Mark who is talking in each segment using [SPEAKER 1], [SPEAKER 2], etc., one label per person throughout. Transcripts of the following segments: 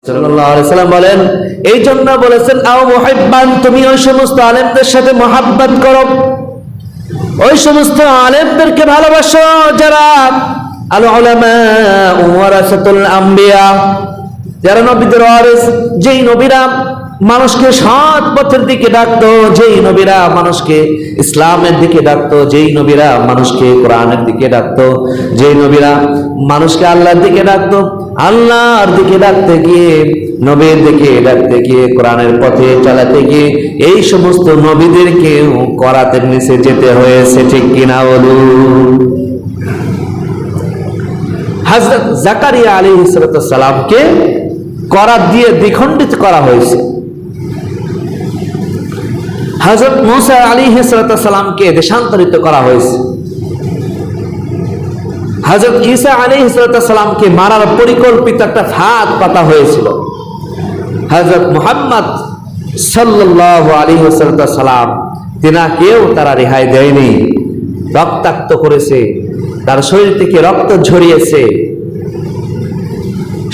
[SPEAKER 1] সাল্লাল্লাহু আলাইহি সাল্লাম বলেন, এই জন্য বলেছেন আও মুহিব্বান, তুমি ওই সমস্ত আলেমদের সাথে মহাব্বত করো, ওই সমস্ত আলেমদেরকে ভালোবাসো যারা আল উলামা ওয়ারাসাতুল আম্বিয়া, যারা নবীদের ওয়ারিস, যেই নবীরা মানুষকে সৎ পথের দিকে ডাকতো, যেই নবীরা মানুষকে ইসলামের দিকে ডাকতো, যেই নবীরা মানুষকে কোরআনের দিকে ডাকতো, যেই নবীরা মানুষকে আল্লাহর দিকে ডাকতো, আল্লাহর দিকে ডাকতে গিয়ে, নবীর দিকে ডাকতে গিয়ে, কোরআনের পথে চালাতে গিয়ে এই সমস্ত নবীদেরকে করাতের নিচে যেতে হয়েছে, ঠিক কিনা বলুন? হযরত জাকারিয়া আলাইহিস সালামকে করাত দিয়ে দ্বিখণ্ডিত করা হয়েছে, হযরত মুসা আলাইহিস সালামকে দেশান্তরিত করা হয়েছে, হযরত ঈসা আলাইহিস সালামকে মারার পরিকল্পিত একটা ফাঁদ পাতা হয়েছিল, হযরত মুহাম্মদ সাল্লাল্লাহু আলাইহি সাল্লাম তিনাকেও তারা রেহাই দেয়নি, রক্তাক্ত করেছে, তার শরীর থেকে রক্ত ঝরিয়েছে।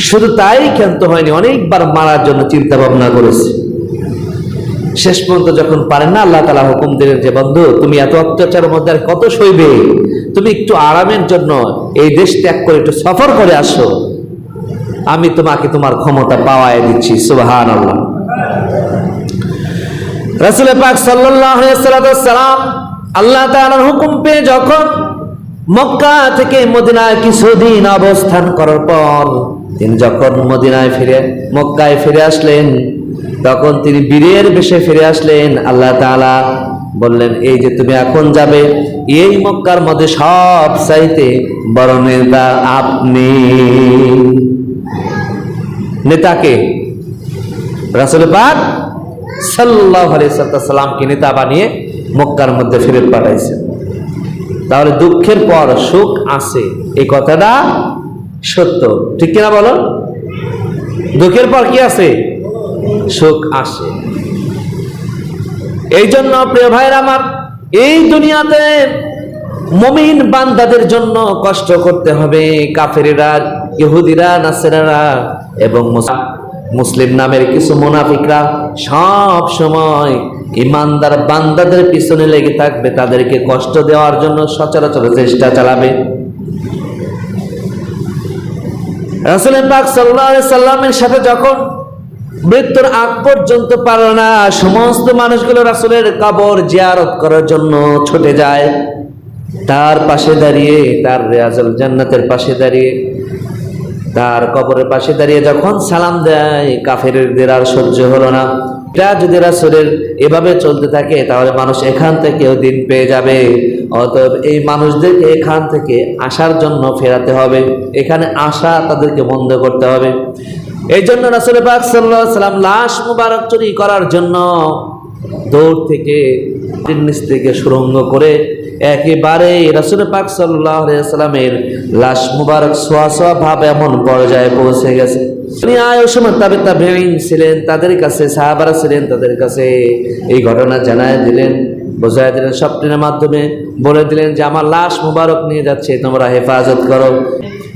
[SPEAKER 1] শুধু তাই ক্ষান্ত হয়নি, অনেকবার মারার জন্য চিন্তা ভাবনা করেছে। শেষ পর্যন্ত যখন পারেন না, আল্লাহ তাআলা হুকুম দিলেন যে বন্ধু, তুমি এত অত্যাচারের মধ্যে আর কত সইবে, তুমি একটু আরামের জন্য এই দেশ ত্যাগ করে একটু সফর করে আসো, আমি তোমাকে তোমার ক্ষমতা পাওয়ায় দিচ্ছি। সুবহানাল্লাহ। রাসূল পাক সাল্লাল্লাহু আলাইহি সাল্লাম আল্লাহ তাআলার হুকুম পেয়ে যখন মক্কা থেকে মদিনায় কিছুদিন অবস্থান করার পর তিনি যখন মক্কায় ফিরে আসলেন, তখন তিনি বীরের বেশে ফিরে আসলেন। আল্লাহ তাআলা বললেন, এই যে তুমি এখন যাবে, এই মক্কার মধ্যে সব চাইতে বড় নেতা আপনি। নেতাকে রাসূল পাক সাল্লাল্লাহু আলাইহি সাল্লামকে নেতা বানিয়ে মক্কার মধ্যে ফেরত পাঠাইছেন। তাহলে দুঃখের পর সুখ আসে, এই কথাটা সত্য, ঠিক কিনা বলো? দুঃখের পর কি আসে? সুখ আসে। এই জন্য প্রিয় ভাইরা আমার, এই দুনিয়াতে মুমিন বান্দাদের জন্য কষ্ট করতে হবে। কাফেরেরা, ইহুদিরা, নাসরারা এবং মুসলিম নামের কিছু মুনাফিকরা সব সময় ইমানদার বান্দাদের পিছনে লেগে থাকবে, তাদেরকে কষ্ট দেওয়ার জন্য সচরাচর চেষ্টা চালাবে। রাসূল পাক সাল্লাল্লাহু আলাইহি সাল্লামের সাথে যখন মৃত্যুর আগ পর্যন্ত পারল না, সমস্ত মানুষগুলো রাসূলের কবর জিয়ারত করার জন্য ছুটে যায়। তার পাশে দাঁড়িয়ে, তার রিয়াজুল জান্নাতের পাশে দাঁড়িয়ে, তার কবরের পাশে দাঁড়িয়ে যখন সালাম দেয়, কাফেরদের আর সহ্য হলো না। এটা যদি রাসূলের এভাবে চলতে থাকে, তাহলে মানুষ এখান থেকেও দিন পেয়ে যাবে। অতএব এই মানুষদেরকে এখান থেকে আসার জন্য ফেরাতে হবে, এখানে আসা তাদেরকে বন্ধ করতে হবে। এই জন্য রাসূল পাক সাল্লাল্লাহু আলাইহি সাল্লাম লাশ মুবারক চুরি করার জন্য দৌড় থেকে, নিচ থেকে সুড়ঙ্গ করে একেবারে রাসূল পাক সাল্লাল্লাহু আলাইহি সাল্লামের লাশ মুবারক সোয়া ভাব এমন পর্যায়ে পৌঁছে গেছে। ওই সময় তাবেঈন ছিলেন, তাদের কাছে সাহাবারা ছিলেন, তাদের কাছে এই ঘটনা জানায় দিলেন, বোঝায় দিলেন, স্বপ্নের মাধ্যমে বলে দিলেন যে আমার লাশ মুবারক নিয়ে যাচ্ছে, তোমরা হেফাজত করো।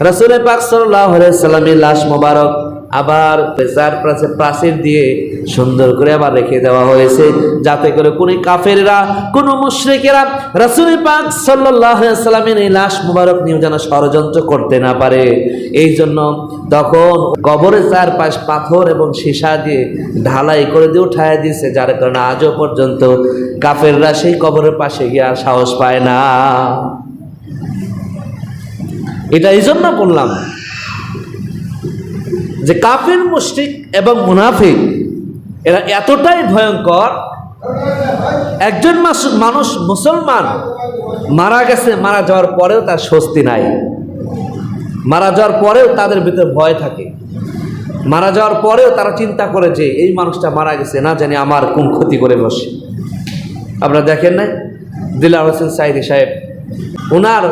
[SPEAKER 1] রাসূল পাক সাল্লাল্লাহু আলাইহি সাল্লামের লাশ মুবারক আবার প্রাচীর দিয়ে সুন্দর করে আবার রেখে দেওয়া হয়েছে, যাতে করে কোনো কাফেররা, কোনো মুশরিকেরা রাসূল পাক সাল্লাল্লাহু আলাইহি সাল্লামের এই লাশ মুবারক নিয়ে যেন ষড়যন্ত্র করতে না পারে। এই জন্য তখন কবরের চারপাশ পাথর এবং সীসা দিয়ে ঢালাই করে দিয়ে উঠায় দিয়েছে, যার কারণে আজও পর্যন্ত কাফেররা সেই কবরের পাশে গিয়ে আর সাহস পায় না। এটা এই জন্য বললাম যে কাফির, মুশরিক এবং মুনাফিক এরা এতটাই ভয়ঙ্কর। একজন মানুষ মুসলমান মারা গেছে, মারা যাওয়ার পরেও তার স্বস্তি নাই, মারা যাওয়ার পরেও তাদের ভিতরে ভয় থাকে, মারা যাওয়ার পরেও তারা চিন্তা করে যে এই মানুষটা মারা গেছে, না জানি আমার কোন ক্ষতি করে বসে। আপনারা দেখেন না, দিলওয়ার হোসেন সাঈদী সাহেব, ওনার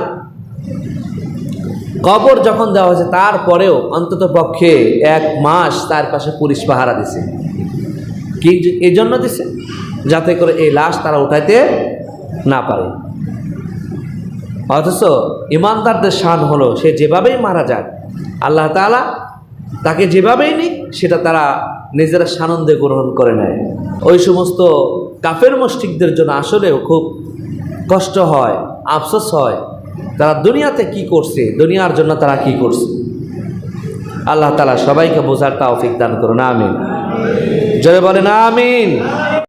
[SPEAKER 1] কবর যখন দেওয়া হয়েছে, তারপরেও অন্তত পক্ষে 1 মাস তার পাশে পুলিশ পাহারা দিছে। কি এই জন্য দিছে? যাতে করে এই লাশ তারা উঠাইতে না পারে। অথচ ইমানদারদের শান হলো, সে যেভাবেই মারা যাক, আল্লাহ তাআলা তাকে যেভাবেই নিক সেটা তারা নিজেরা সানন্দে গ্রহণ করে নেয়। ওই সমস্ত কাফের মুশরিকদের জন্য আসলেও খুব কষ্ট হয়, আফসোস হয়, তারা দুনিয়াতে কি করছে, দুনিয়ার জন্য তারা কি করছে। আল্লাহ তাআলা সবাইকে বোঝার তৌফিক দান করুন, আমিন। জোরে বলেন আমিন।